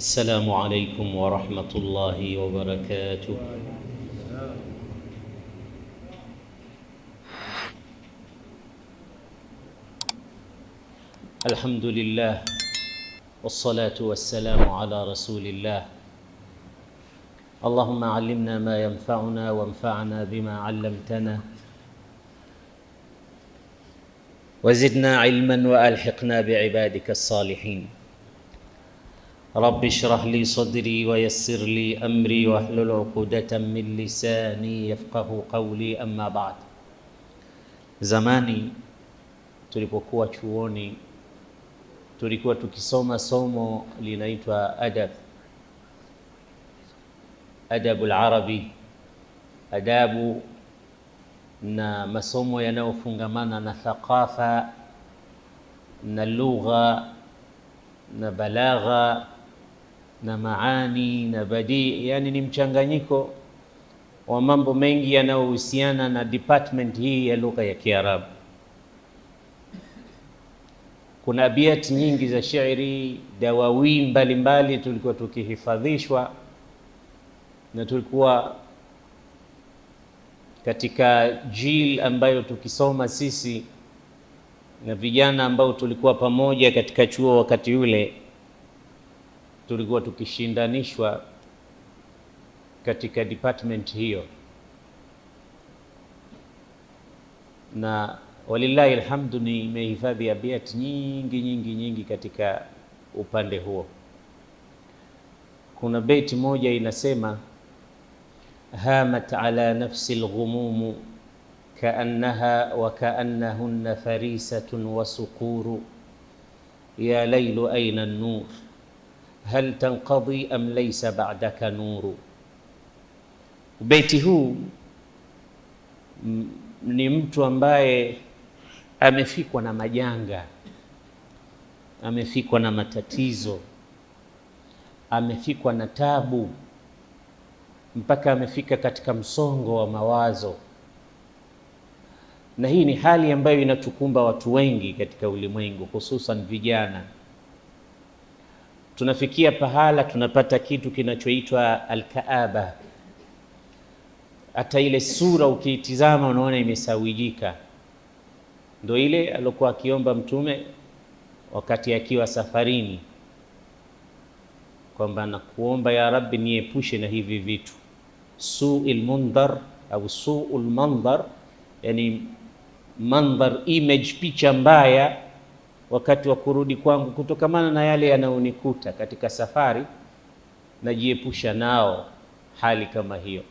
السلام عليكم ورحمة الله وبركاته. الحمد لله والصلاة والسلام على رسول الله. اللهم علمنا ما ينفعنا وانفعنا بما علمتنا وزدنا علما وألحقنا بعبادك الصالحين. رب اشرح لي صدري ويسر لي أمري واحلل عقدة من لساني يفقه قولي. أما بعد. Zamani tulipokuwa chuoni tulikuwa tukisoma somo linaitwa adabul arabi, adabu na masomo yanayofungamana na thaqafa na lugha na balagha na maani na badii, yani ni mchanganyiko wa mambo mengi yanayohusiana na department hii ya lugha ya Kiarabu. Kuna abiyati nyingi za shairi, dawawin mbalimbali tulikuwa tukihifadhishwa, na tulikuwa katika jil ambayo tukisoma sisi na vijana ambao tulikuwa pamoja katika chuo wakati ule, tulikuwa tukishindanishwa katika department hiyo, na walillahi alhamdu nimehifadhi abiyati nyingi katika upande huo. Kuna beti moja inasema: hamat ala nafsi alghumum kaannaha wa kaannahunna farisatun wa suquru ya laylu ayna an-nur hal tanqadi am laysa ba'daka nuru. Beti huu ni mtu ambaye amefikwa na majanga, amefikwa na matatizo, amefikwa na tabu, mpaka amefika katika msongo wa mawazo. Na hii ni hali ambayo inatukumba watu wengi katika ulimwengu, hususan vijana. Tunafikia pahala tunapata kitu kinachoitwa alkaaba. Hata ile sura ukiitizama unaona imesawijika. Ndio ile aliyokuwa akiomba Mtume wakati akiwa safarini, kwamba nakuomba ya Rabbi niepushe na hivi vitu, su'il mundhar au su'ul mandhar, yani mandhar, image, picha mbaya wakati wa kurudi kwangu, kutokamana na yale yanayonikuta katika safari, najiepusha nao hali kama hiyo.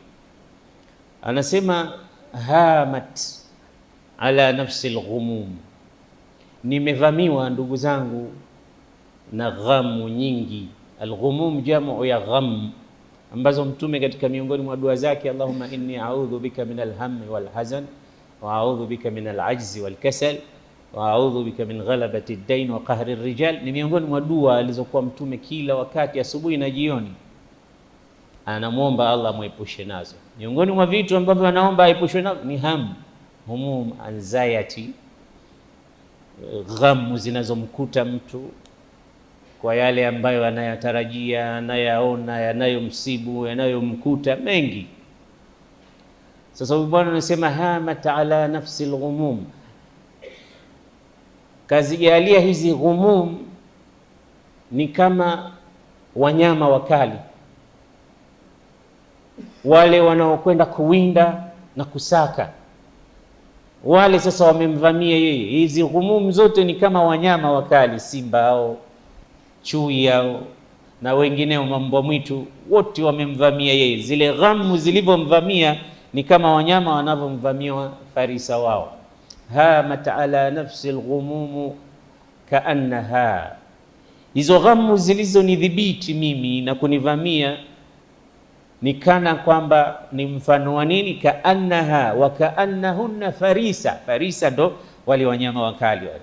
Anasema hamat ala nafsi alghumum, nimevamiwa ndugu zangu na ghamu nyingi. Alghumum jamu ya gham, ambazo Mtume katika miongoni mwa dua zake, Allahumma inni a'udhu bika min alhammi wal hazan wa a'udhu bika min alajzi wal kasal wa a'udhu bika min ghalabati ad-dain wa qahri ar-rijal, ni miongoni mwa dua alizokuwa Mtume kila wakati asubuhi na jioni anamwomba Allah muepushe nazo. Miongoni mwa vitu ambavyo anaomba aepushwe nazo ni humum, anxiety, ghamu zinazomkuta mtu kwa yale ambayo anayatarajia, anayaona, yanayomsibu, yanayomkuta mengi. Sasa huyu bwana anasema hamat ala nafsi alghumum, kazijalia hizi ghumum ni kama wanyama wakali, wale wanaokwenda kuwinda na kusaka, wale sasa wamemvamia yeye. Hizi ghumum zote ni kama wanyama wakali, simba au chui au na wengineo, mambo mwitu, wote wamemvamia yeye. Zile ghamu zilivyomvamia ni kama wanyama wanavyomvamia farisa wao. hamat ala nafsi alghumum kaannaha, hizo ghamu zilizonidhibiti mimi na kunivamia ni kana kwamba ni mfano wa nini? Kaannaha wa kaannahunna farisa. Farisa ndo wale wanyama wakali wale.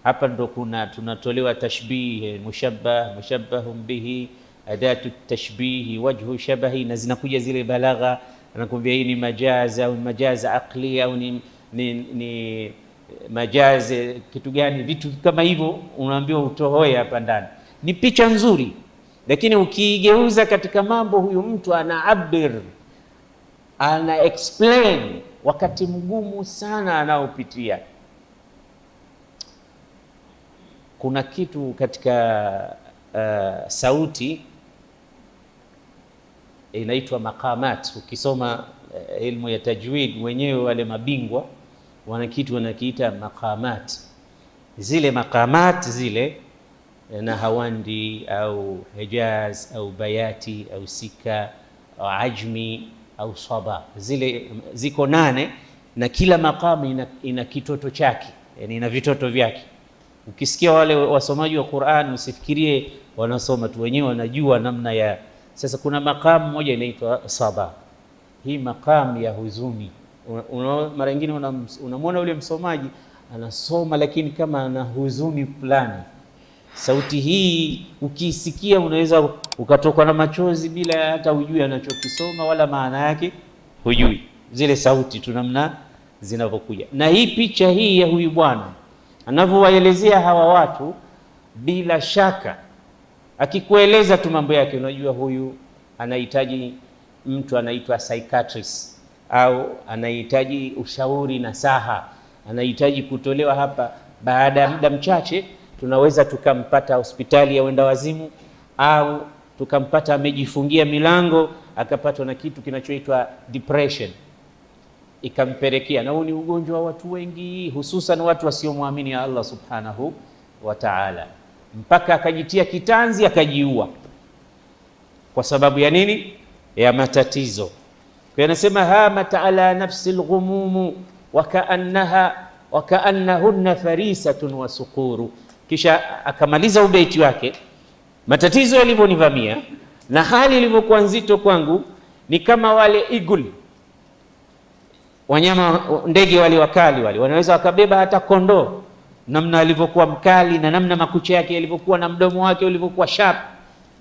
Hapa ndo tunatolewa tashbih, mushabbahun bihi, adatu tashbihi, wajhu shabahi, na zinakuja zile balagha, anakuambia hii ni majaz au majaz aqli au ni majaz kitu gani, vitu kama hivyo unaambiwa utohoe hapa ndani. Ni picha nzuri Lakini ukigeuza katika mambo, huyu mtu anaabir, ana explain wakati mgumu sana anaopitia. Kuna kitu katika sauti inaitwa maqamat. Ukisoma ilmu ya tajwid, wenyewe wale mabingwa wana kitu wanakiita maqamat. Zile maqamat zile, Nahawandi au Hijaz au Bayati au Sika au Ajmi au Saba, zile ziko 8, na kila maqamu ina kitoto chake, yani ina vitoto vyake. Ukisikia wale wasomaji wa Qur'an usifikirie wanasoma tu, wenyewe wanajua namna ya. Sasa kuna maqamu moja inaitwa Saba. Hii maqamu ya huzuni. Mara nyingine unamwona yule msomaji anasoma lakini kama ana huzuni fulani. Sauti hii ukisikia unaweza ukatokwa na machozi bila hata hujui anachokisoma wala maana yake hujui. Zile sauti tu namna zinavyokuja. Na hii picha hii ya huyu bwana anavyowaelezea hawa watu, bila shaka akikueleza tu mambo yake unajua huyu anahitaji mtu anaitwa psychiatrist, au anahitaji ushauri na saha, anahitaji kutolewa hapa. Baada ya muda mchache tunaweza tukampata hospitali ya wenda wazimu, au tukampata amejifungia milango akapatwa na kitu kinachoitwa depression ikampelekea. Na huu ni ugonjwa wa watu wengi, hususan watu wasiomwamini Allah subhanahu wa ta'ala, mpaka akajitia kitanzi akajiua. Kwa sababu ya nini? Ya matatizo. Kwa anasema hamat ala nafsi alghumum wa kaannahunna farisatun wa suquru. Kisha akamaliza ubeiti wake, matatizo yalivyonivamia na hali ilivyokuwa nzito kwangu ni kama wale eagle, wanyama ndege wale wakali wale, wanaweza wakabeba hata kondoo, namna alivyokuwa mkali na namna makucha yake yalivyokuwa na mdomo wake ulivyokuwa sharp.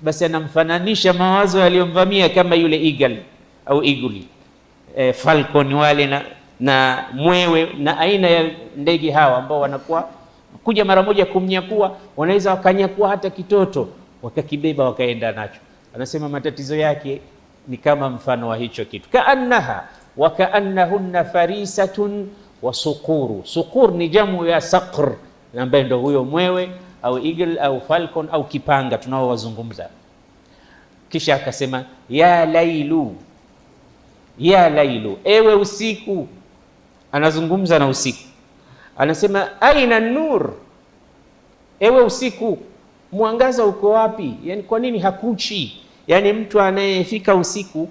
Basi anamfananisha mawazo yaliyomvamia kama yule eagle au eagle, falcon wale na mwewe na aina ya ndege hawa ambao wanakuwa kuja mara moja kumnyakua, wanaweza wakanyakua hata kitoto wakakibeba wakaenda nacho. Anasema matatizo yake ni kama mfano wa hicho kitu. Kaannaha wa kaannahunna farisatun wa suquru. Suqur ni jamu ya saqr, ambaye ndio huyo mwewe au eagle au falcon au kipanga tunaowazungumza. Kisha akasema ya lailu, ya lailu, ewe usiku. Anazungumza na usiku, anasema aina nur, ewe usiku, mwangaza uko wapi? Yani kwa nini hakuchi? Yani mtu anayefika usiku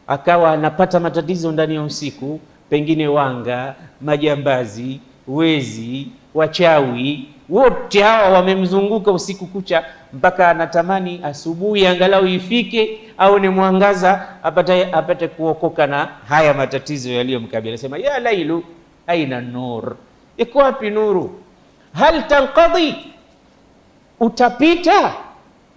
akawa anapata matatizo ndani ya usiku, pengine wanga, majambazi, wezi, wachawi, wote hawa wamemzunguka usiku kucha, mpaka anatamani asubuhi angalau ifike au ni mwangaza apate kuokoka na haya matatizo yaliyomkabili. Anasema ya lailu aina nur, iko wapi nuru? Hal tanqadi, utapita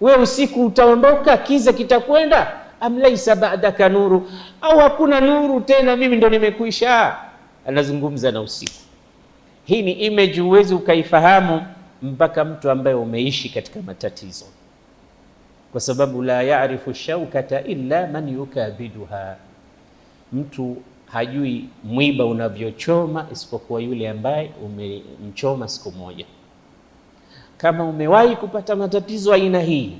we usiku, utaondoka, kiza kitakwenda. Am laysa ba'daka nuru, au hakuna nuru tena, mimi ndo nimekuisha. Anazungumza na usiku. Hii ni image uwezi ukaifahamu mpaka mtu ambaye umeishi katika matatizo, kwa sababu la ya'rifu shaukata illa man yukabiduha. Mtu hajui mwiba unavyochoma isipokuwa yule ambaye umemchoma siku moja. Kama umewahi kupata matatizo aina hii,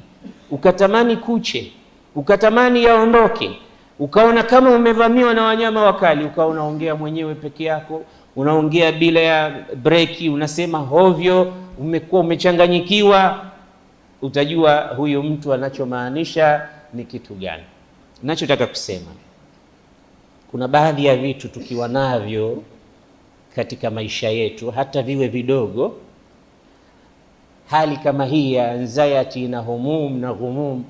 ukatamani kuche, ukatamani yaondoke, ukaona kama umevamiwa na wanyama wakali, ukaona unaongea mwenyewe peke yako, unaongea bila ya breki, unasema hovyo, umekuwa umechanganyikiwa, utajua huyu mtu anachomaanisha ni kitu gani. Ninachotaka kusema, kuna baadhi ya vitu tukiwa navyo katika maisha yetu, hata viwe vidogo, hali kama hii ya anxiety na humum na ghumum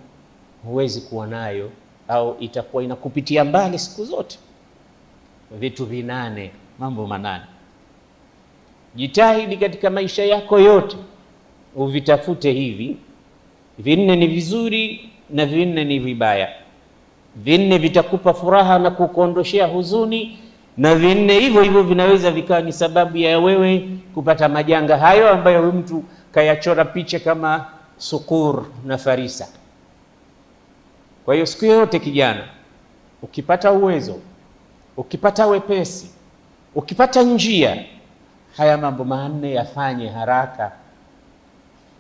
huwezi kuwa nayo, au itakuwa inakupitia mbali siku zote. Vitu 8, mambo 8, jitahidi katika maisha yako yote uvitafute hivi. 4 ni vizuri na 4 ni vibaya. 4 vitakupa furaha na kukuondoshea huzuni, na 4 hivyo hivyo vinaweza vikawa ni sababu ya wewe kupata majanga hayo ambayo mtu kayachora picha kama sukur na farisa. Kwa hiyo siku yote kijana, ukipata uwezo, ukipata wepesi, ukipata njia, haya mambo manne yafanye haraka,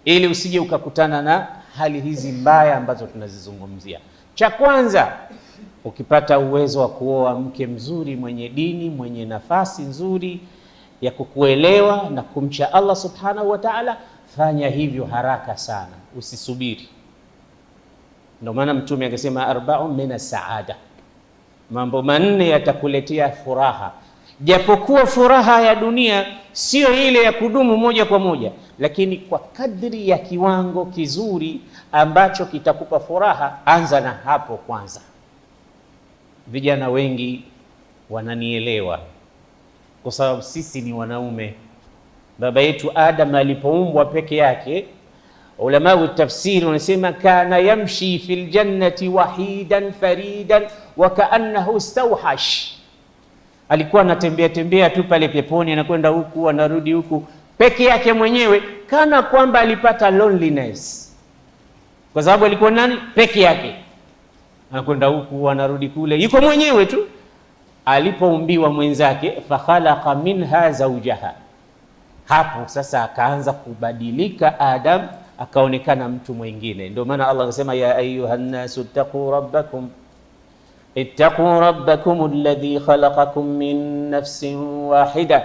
ili usije ukakutana na hali hizi mbaya ambazo tunazizungumzia. Cha kwanza, ukipata uwezo wa kuoa mke mzuri, mwenye dini, mwenye nafasi nzuri ya kukuelewa na kumcha Allah subhanahu wa ta'ala, fanya hivyo haraka sana, usisubiri. Ndio maana Mtume akasema arba'un min as-saada, mambo manne yatakuletea furaha. Japokuwa furaha ya dunia sio ile ya kudumu moja kwa moja, lakini kwa kadri ya kiwango kizuri ambacho kitakupa furaha, anza na hapo kwanza. Vijana wengi wananielewa kwa sababu sisi ni wanaume. Baba yetu Adam alipoumbwa peke yake, ulama wa tafsiri wanasema kana yamshi fil jannati wahidan faridan wa kaannahu istawhash, alikuwa anatembea tembea tu pale peponi, anakwenda huku anarudi huku peke yake mwenyewe, kana kwamba alipata loneliness, kwa sababu alikuwa nani? Peke yake, anakwenda huku anarudi kule, yuko mwenyewe tu. Alipoumbiwa mwenzake, fa khalaqa minha zawjaha, hapo sasa akaanza kubadilika Adam, akaonekana mtu mwingine. Ndio maana Allah anasema ya ayuhan nasu ittaqu rabbakum alladhi khalaqakum min nafsin wahida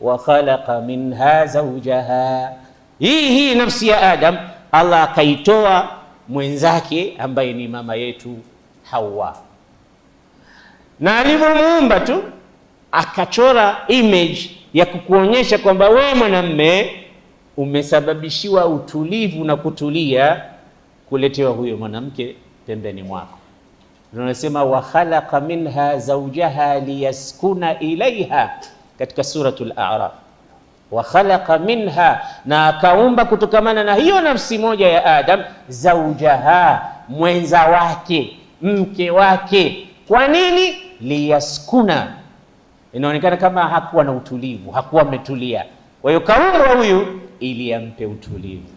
wa khalaqa minha zawjaha. Hii nafsi ya Adam Allah akaitoa mwenzake ambaye ni mama yetu Hawa, na alivyomuumba tu akachora image ya kukuonyesha kwamba wewe mwanamume umesababishiwa utulivu na kutulia kuletewa huyo mwanamke pembeni mwako. Tunasema wa khalaqa minha zawjaha liyaskuna ilaiha katika suratul A'raf. Wa khalaqa minha, na akaumba kutokamana na hiyo nafsi moja ya Adam, zawjaha, mwenza wake, mke wake. Kwa nini? Liyaskuna, inaonekana kama hakuwa na utulivu, hakuwa ametulia. Kwa hiyo kaumbwa huyu ili ampe utulivu.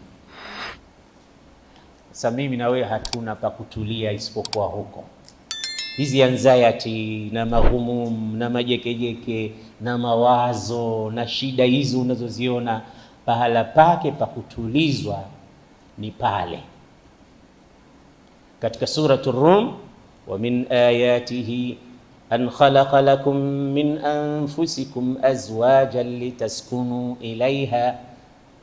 Sasa mimi na wewe hatuna pa kutulia isipokuwa huko. Hizi anxiety na maghumum na majekejeke na mawazo na shida hizo unazoziona, pahala pake pa kutulizwa ni pale katika suratul Rum, wa min ayatihi an khalaqa lakum min anfusikum azwajan litaskunu ilaiha.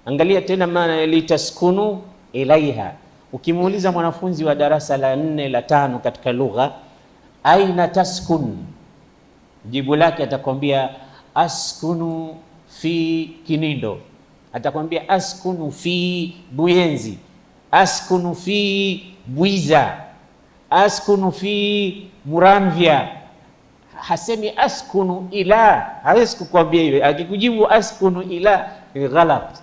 Angalia tena maana litaskunu ilaiha. Ukimuuliza mwanafunzi wa darasa la 4 la 5 katika lugha, aina taskun, jibu lake atakwambia askunu fi Kinindo, atakwambia askunu fi Buyenzi, askunu fi Bwiza, askunu fi Muramvya. Hasemi askunu ila, hawezi kukwambia hiyo. Akikujibu askunu ila ni ghalat.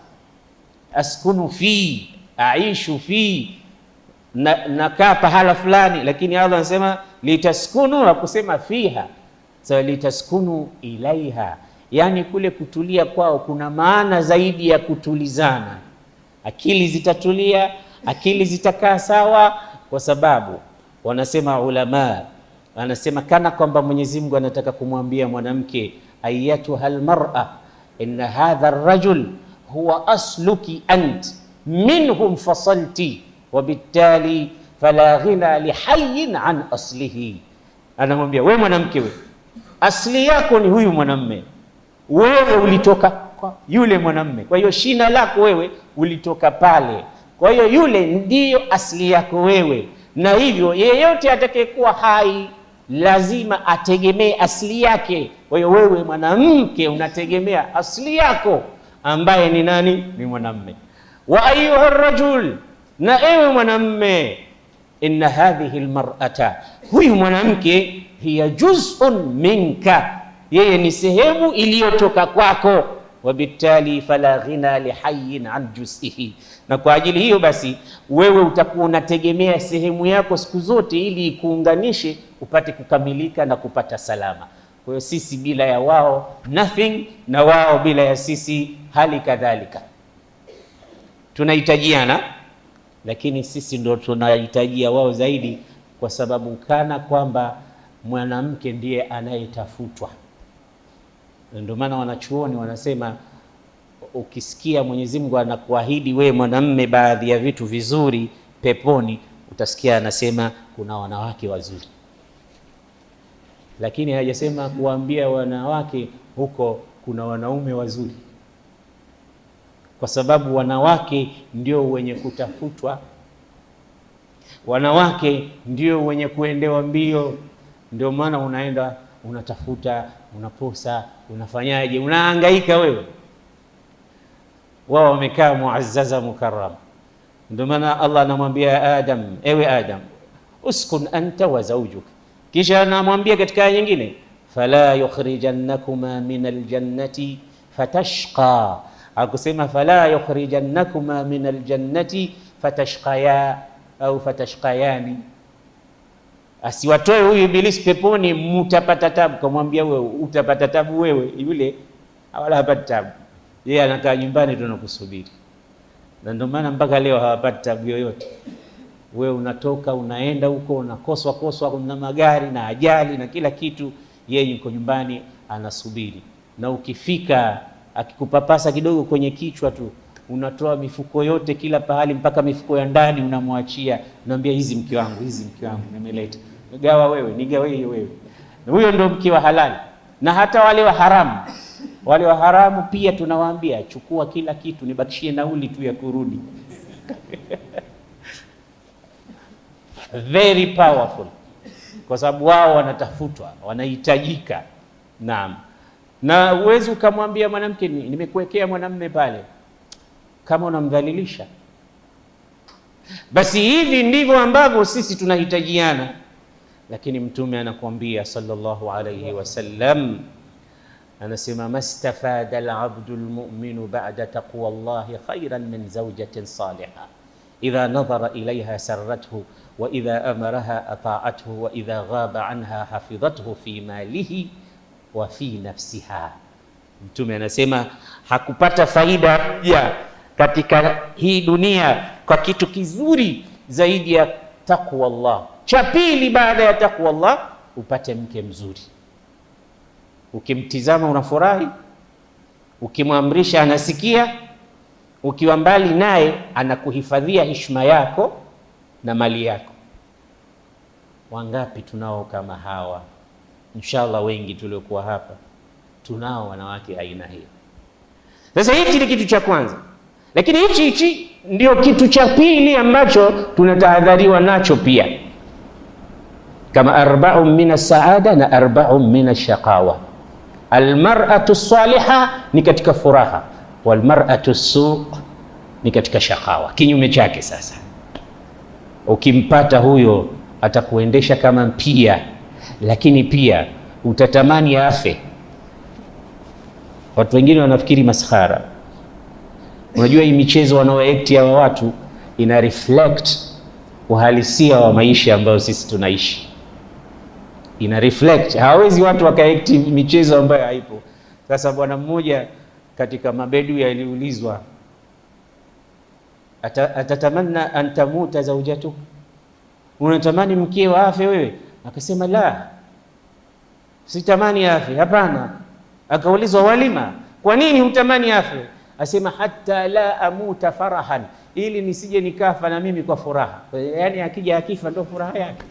Askunu fi, aishu fi, nakaa pahala fulani, lakini Allah anasema litaskunu, hakusema fiha. So litaskunu ilaiha, yani kule kutulia kwao kuna maana zaidi ya kutulizana. Akili zitatulia, akili zitakaa sawa, kwa sababu wanasema ulama, anasema kana kwamba Mwenyezi Mungu anataka kumwambia mwanamke, ayatuhal mar'a inna hadha ar-rajul huwa asluki ant minhum fasalti wabittali fala ghina lihayyin an aslihi. Anamwambia wewe mwanamke, wewe asli yako ni huyu mwanamume, wewe ulitoka kwa yule mwanamume, kwa hiyo shina lako wewe ulitoka pale, kwa hiyo yule ndiyo asli yako wewe. Na hivyo yeyote atakayekuwa hai lazima ategemee asli yake. Kwa hiyo wewe mwanamke unategemea asli yako ambaye ni nani? Ni mwanamume. Wa ayuha rajul, na ewe mwanamume, inna hadhihi almar'ata, huyu mwanamke, hiya juz'un minka, yeye ni sehemu iliyotoka kwako. Wabittali fala ghina lihayyin an juz'ihi, na kwa ajili hiyo basi wewe utakuwa unategemea sehemu yako siku zote ili ikuunganishe upate kukamilika na kupata salama. Kwa hiyo sisi bila ya wao nothing, na wao bila ya sisi hali kadhalika. Tunahitajiana, lakini sisi ndo tunahitajia wao zaidi kwa sababu kana kwamba mwanamke ndiye anayetafutwa. Ndio maana wanachuoni wanasema ukisikia Mwenyezi Mungu anakuahidi wewe mwanamume baadhi ya vitu vizuri peponi, utasikia anasema kuna wanawake wazuri, lakini hajasema kuambia wanawake huko kuna wanaume wazuri, kwa sababu wanawake ndio wenye kutafutwa, wanawake ndio wenye kuendewa mbio. Ndio maana unaenda unatafuta, unaposa, unafanyaje, unahangaika wewe, wao wamekaa muazzaza mukarram. Ndio maana Allah anamwambia Adam, ewe Adam, uskun anta wa zawjuk, kisha anamwambia katika aya nyingine, fala yukhrijannakuma min aljannati fatashqa. Akusema fala yukhrijannakuma min aljannati fatashqaya au fatashqayani, asiwatoe huyu ibilisi peponi mtapata tabu. Kumwambia wewe utapata tabu, wewe yule wala hapati tabu, yeye anakaa nyumbani tunakusubiri. Na ndio maana mpaka leo hawapati tabu yoyote. Wewe unatoka unaenda huko unakoswa na magari na ajali na kila kitu, yeye yuko nyumbani anasubiri. Na ukifika akikupapasa kidogo kwenye kichwa tu, unatoa mifuko yote kila pahali mpaka mifuko ya ndani unamwachia, unamwambia hizi mke wangu, hizi mke wangu nimeleta, gawa wewe, nigawe wewe. Na huyo ndio mke wa halali. Na hata wale wa haramu, wale wa haramu pia tunawaambia chukua kila kitu, nibakishie nauli tu ya kurudi. Very powerful, kwa sababu wao wanatafutwa, wanahitajika. Naam. Na uwezi ukamwambia mwanamke nimekuwekea mwanamume pale kama unamdhalilisha. Basi hivi ndivyo ambavyo sisi tunahitajiana. Lakini Mtume anakuambia sallallahu alayhi wasallam, anasema mastafada al-abdu al-mu'minu ba'da taqwa Allahi khayran min zawjatin salihah idha nadhara ilayha sarrathu wa idha amaraha ata'athu wa idha ghaba anha hafidhathu fi malihi wa fi nafsiha. Mtume anasema hakupata faida ya katika hii dunia kwa kitu kizuri zaidi ya taqwa Allah. Cha pili baada ya taqwa Allah, upate mke mzuri. Ukimtizama unafurahi, ukimwamrisha anasikia, ukiwa mbali naye anakuhifadhia heshima yako na mali yako. Wangapi tunao kama hawa? Inshallah wengi tuliokuwa hapa tunao wanawake aina hiyo. Sasa hichi ni kitu cha kwanza, lakini hichi ndio kitu cha pili ambacho tunatahadhariwa nacho pia. Kama arba'un min as-saada na arba'un min ash-shaqawa. Almar'atu as-saliha ni katika furaha, walmar'atu as-suq ni katika shaqawa. Kinyume chake sasa, ukimpata huyo atakuendesha kama mpia, lakini pia utatamani afe. Watu wengine wanafikiri maskhara. Unajua hii michezo wanaoact ya watu ina reflect uhalisia wa maisha ambayo sisi tunaishi. Ina reflect. Hawezi watu wakaakti michezo ambayo haipo. Sasa bwana mmoja katika mabedu aliulizwa, atatamanna an tamuta zawjatu, unatamani mkeo afe wewe? Akasema la, sitamani afe. Hapana. Akaulizwa walima, kwa nini hutamani afe? Asema hatta la amuta farahan, ili nisije nikafa na mimi kwa furaha. Yani akija akifa ndo furaha yake.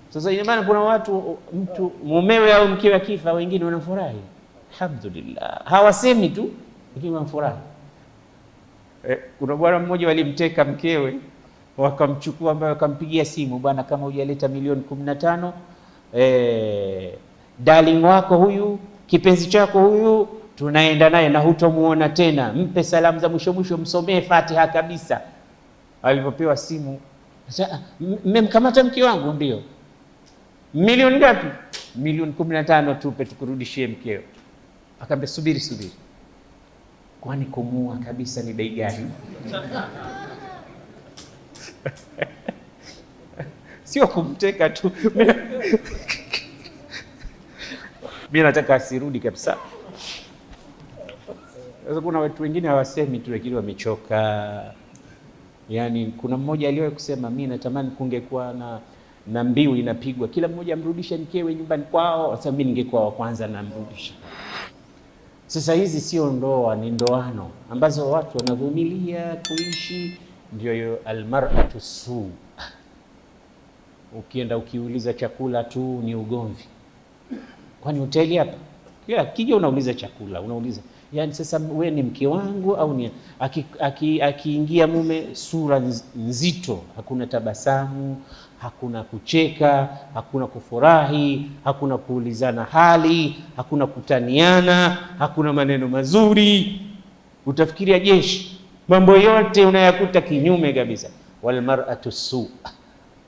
Sasa ina maana kuna watu, mtu mumewe au mkewe akifa, wengine wanafurahi. Alhamdulillah, hawasemi tu lakini wanafurahi. Kuna bwana mmoja walimteka mkewe, wakamchukua ambaye wakampigia simu, bwana kama hujaleta milioni 15 darling wako huyu, kipenzi chako huyu, tunaenda naye na hutomuona tena, mpe salamu za mwisho mwisho, msomee Fatiha kabisa. Alipopewa simu, sasa mmemkamata mke wangu? Ndio. Milioni ngapi? Milioni 15 tupe tukurudishie mkeo. Akamwambia subiri. Kwani kumua kabisa ni bei gani? Sio kumteka tu. Mimi nataka asirudi kabisa. Sasa kuna watu wengine hawasemi tu, lakini wamechoka. Yani kuna mmoja aliwahi kusema, mimi natamani kungekuwa na na mbiu inapigwa, kila mmoja amrudishe mkewe nyumbani kwao. Sasa mimi ningekuwa wa kwanza namrudisha. Sasa hizi sio ndoa, ni ndoano ambazo watu wanavumilia kuishi. Ndio hiyo almar'atu su. Ukienda ukiuliza chakula tu ni ugomvi. Kwani hoteli hapa kila kija unauliza chakula, unauliza yani sasa wewe ni mke wangu au ni akiingia mume sura nzito, hakuna tabasamu, hakuna kucheka, hakuna kufurahi, hakuna kuulizana hali, hakuna kutaniana, hakuna maneno mazuri, utafikiria jeshi. Mambo yote unayakuta kinyume kabisa. Wal mar'atu su,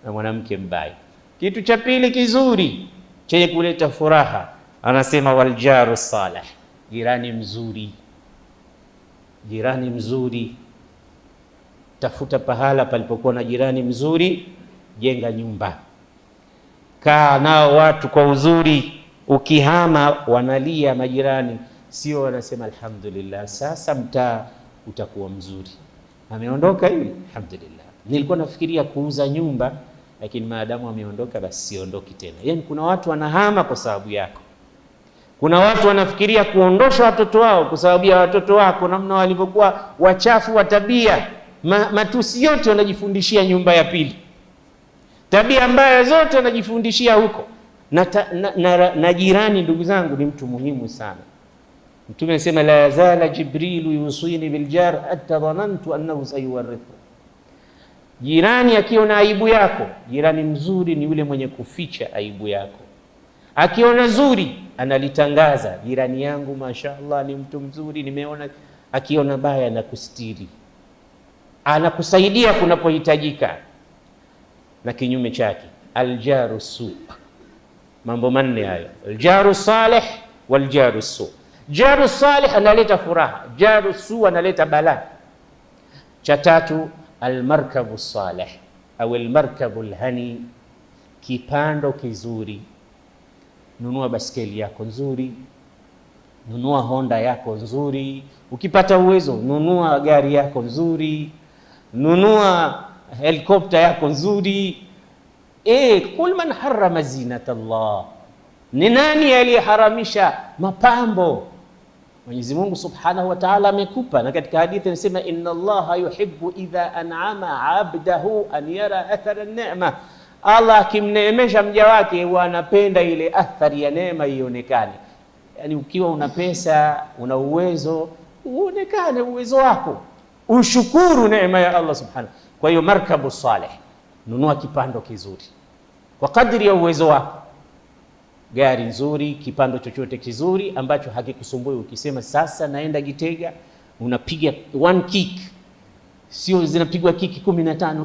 na mwanamke mbaya. Kitu cha pili kizuri chenye kuleta furaha, anasema wal jaru salih, jirani mzuri. Jirani mzuri, tafuta pahala palipokuwa na jirani mzuri, jenga nyumba, kaa nao watu kwa uzuri. Ukihama wanalia majirani, sio wanasema alhamdulillah, sasa mtaa utakuwa mzuri, ameondoka yule, alhamdulillah, nilikuwa nafikiria kuuza nyumba, lakini maadamu ameondoka basi siondoki tena. Yani kuna watu wanahama kwa sababu yako. Kuna watu wanafikiria kuondosha watoto wao kwa sababu ya watoto wako, namna walivyokuwa wachafu wa tabia. Matusi yote wanajifundishia nyumba ya pili, tabia mbaya zote wanajifundishia huko. Na jirani, ndugu zangu, ni mtu muhimu sana. Mtume anasema la yazala Jibrilu yusini biljar hatta dhanantu annahu sayuwarithu. Jirani akiona aibu yako, jirani mzuri ni yule mwenye kuficha aibu yako. Akiona zuri analitangaza, jirani yangu mashaallah ni mtu mzuri, nimeona. Akiona baya anakustiri, anakusaidia kunapohitajika. Na kinyume chake aljaru su. Mambo manne hayo, aljaru salih waljaru su. Jaru salih analeta furaha, jaru su analeta balaa. Cha tatu almarkabu salih au almarkabu alhani, kipando kizuri. Nunua baskeli yako nzuri, nunua Honda yako nzuri. Ukipata uwezo nunua gari yako nzuri, nunua helikopta yako nzuri. Kul man harrama zinata Allah, ni nani aliyeharamisha mapambo? Mwenyezi Mungu Subhanahu wa Ta'ala amekupa, na katika hadithi anasema inna Allaha yuhibbu idha an'ama 'abdahu an yara athara an-ni'ma. Allah akimneemesha mja wake wanapenda ile athari ya neema ionekane. Yani ukiwa una pesa, una uwezo, uonekane uwezo wako, ushukuru neema ya Allah Subhanahu. Kwa hiyo markabu salih, nunua kipando kizuri kwa kadri ya uwezo wako, gari nzuri, kipando chochote kizuri ambacho hakikusumbui. Ukisema sasa naenda Gitega, unapiga one kick, sio zinapigwa kiki 15.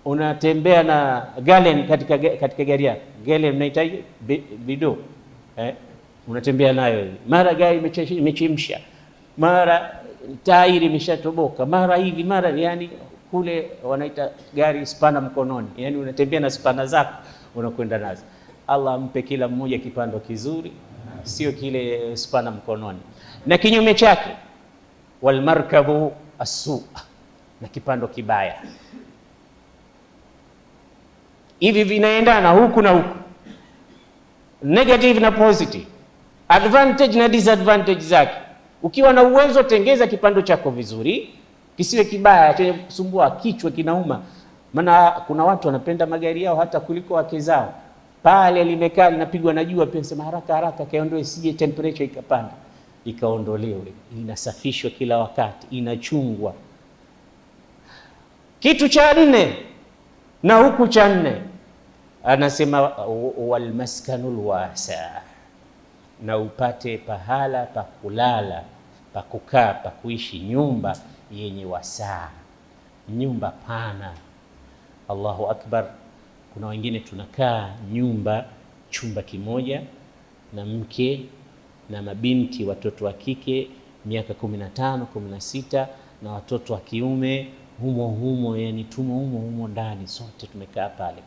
Unatembea na galen katika gari yako, galen mnahitaji bido, unatembea nayo, mara gari imechemsha, mara tairi imeshatoboka, mara hivi mara, yani kule wanaita gari spana mkononi, yani unatembea na spana zako unakwenda nazo. Allah ampe kila mmoja kipando kizuri, sio kile spana mkononi. Na kinyume chake wal markabu asu, na kipando kibaya. Hivi vinaendana huku na huku, negative na positive, advantage na disadvantage zake. Ukiwa na uwezo, tengeza kipando chako vizuri, kisiwe kibaya chenye kusumbua kichwa, kinauma. Maana kuna watu wanapenda magari yao hata kuliko wake zao. Pale limekaa linapigwa na jua, pia sema haraka haraka kaondoe, sije temperature ikapanda. Ikaondolewe, inasafishwa kila wakati, inachungwa. Kitu cha nne, na huku cha nne anasema wal maskanul wasa, na upate pahala pa kulala, pa kukaa, pa kuishi, nyumba yenye wasaa, nyumba pana. Allahu akbar. Kuna wengine tunakaa chumba kimoja na mke na mabinti, watoto wa kike miaka 15, 16 na watoto wa kiume humo, yani tumo humo ndani, sote tumekaa pale.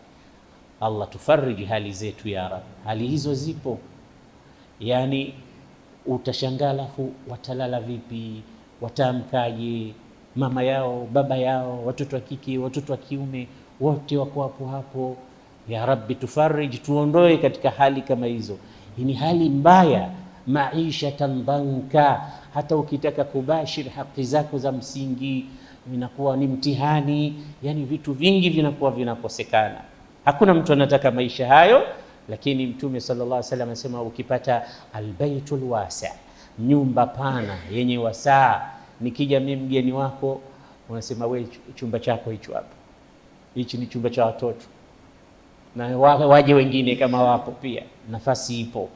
Allah tufariji hali zetu ya Rabb. Hali hizo zipo, yani utashangaa, alafu watalala vipi, watamkaje, mama yao, baba yao, watoto wa kike, watoto wa kiume, wote wako hapo hapo. Ya Rabbi tufarij, tuondoe katika hali kama hizo. Hii ni hali mbaya, maisha tandanka. Hata ukitaka kubashir haki zako za msingi inakuwa ni mtihani, yani vitu vingi vinakuwa vinakosekana. Hakuna mtu anataka maisha hayo, lakini Mtume sallallahu alaihi wasallam anasema ukipata albaitul wasi', nyumba pana yenye wasaa, nikija mimi mgeni wako unasema wewe chumba chako hicho hapo, hichi ni chumba cha watoto, na waje wengine kama wapo pia, nafasi ipo.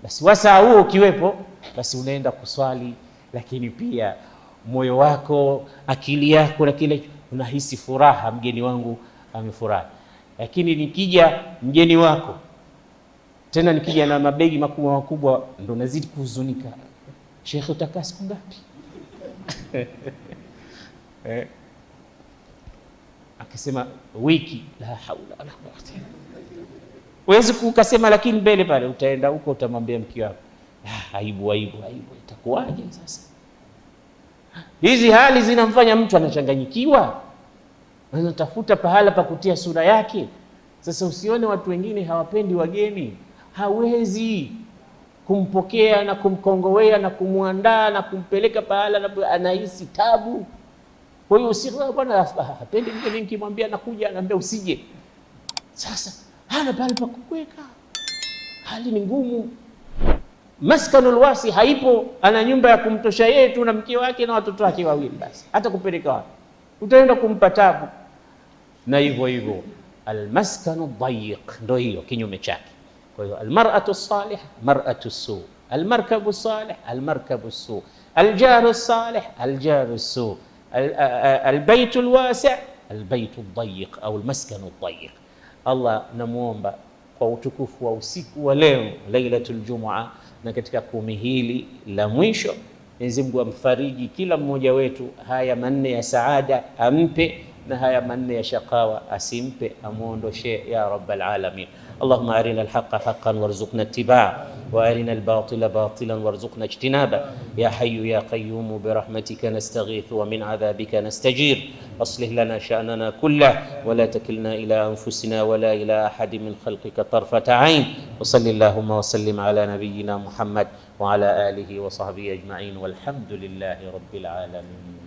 Basi wasaa huo ukiwepo, basi unaenda kuswali, lakini pia moyo wako, akili yako na kile unahisi furaha, mgeni wangu amefurahi. Lakini nikija mgeni wako tena, nikija na mabegi makubwa makubwa, ndo nazidi kuhuzunika. Sheikh, utakaa siku ngapi? Akisema wiki. La haula wala quwwata. Uwezi kukasema, lakini mbele pale utaenda huko utamwambia mke wako, aibu itakuwaje sasa? Hizi hali zinamfanya mtu anachanganyikiwa, anatafuta pahala pa kutia sura yake. Sasa usione watu wengine hawapendi wageni, hawezi kumpokea na kumkongowea na kumwandaa na kumpeleka pahala na anahisi tabu. Kwa hiyo usiwe bwana hapendi mgeni, nikimwambia nakuja anaambia usije. Sasa hana pale pa kukweka, hali ni ngumu. Maskanul wasi haipo, ana nyumba ya kumtosha yeye tu na mke wake na watoto wake wawili, basi hata kupeleka wapi utaenda kumpa tabu. Na hivyo hivyo almaskanu dhayiq ndio hiyo kinyume chake. Kwa hiyo almar'atu salih mar'atu su, almarkabu salih almarkabu su, aljaru salih aljaru su, albaytu alwasi' albaytu dhayiq au almaskanu dhayiq. Allah namuomba kwa utukufu wa usiku wa leo Lailatul Jumua, na katika kumi hili la mwisho, Mwenyezi Mungu amfariji kila mmoja wetu, haya manne ya saada ampe na haya manne ya shakawa asimpe, amuondoshe ya rabbal alamin. اللهم أرنا الحق حقا وارزقنا اتباعه، وأرنا الباطل باطلا وارزقنا اجتنابه. يا حي يا قيوم برحمتك نستغيث ومن عذابك نستجير. أصلح لنا شأننا كله ولا تكلنا إلى أنفسنا ولا إلى أحد من خلقك طرفة عين. وصل اللهم وسلم على نبينا محمد وعلى آله وصحبه أجمعين، والحمد لله رب العالمين.